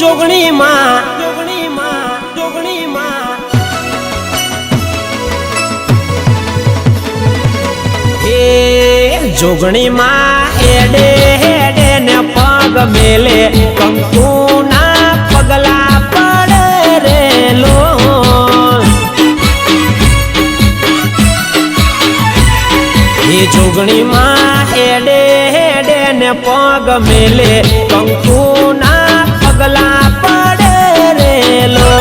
जोगणी माँ जोगणी माँ जोगणी माँ हे जोगणी माँ एडे हेडे ने पग मेले कंकु ना पगला पड़े रे लो हे जोगणी माँ एडे हेडे ने पग मेले कंकु ना पगला पड़े रे लो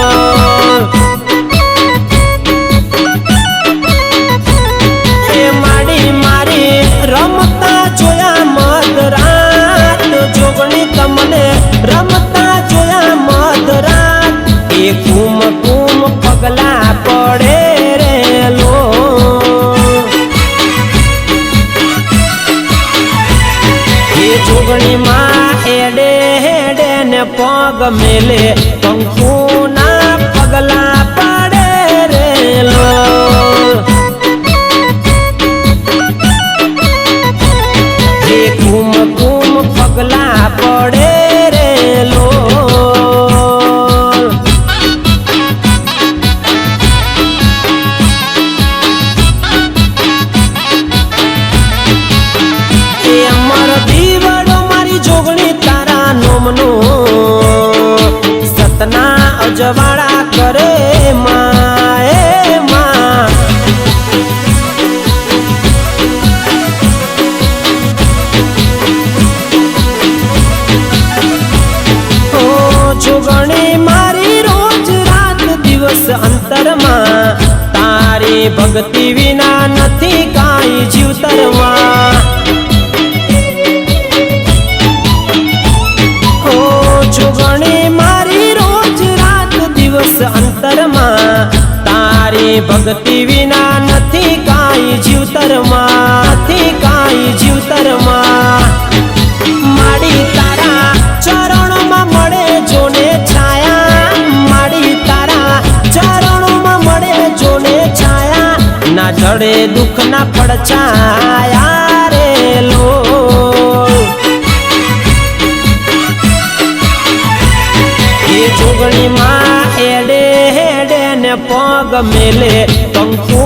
हे माड़ी मारी रमता जोया मधरात जोगणी तमने रमता जोया मधरात ए कुम कुम पगला पड़े रे लो हे जोगणी माँ एडे हेडे ने पग मेले कंकु ना पगला पड़े रे लो हे कुम कुम पगला पड़े रे लो हे अमर दीवड़ो मारी जोगणी तारा नोमनो सतना अजवाड़ा करे माए माँ ओ जोगणी मारी रोज रात दिवस अंतर माँ तारी भक्ति विना नथी काई जीवतर माँ जोगणी मारी रोज रात दिवस अंतर माँ तारी भक्ति विना नथी काई जीवतर माँ नथी काई जीवतर माँ माड़ी तारा चरण में मळे जोने छाया माड़ी तारा चरण में मळे जोने छाया ना जड़े दुख ना पड़छाया रे लो जोगणी माँ एडे हेडे ने पग मेले कंकु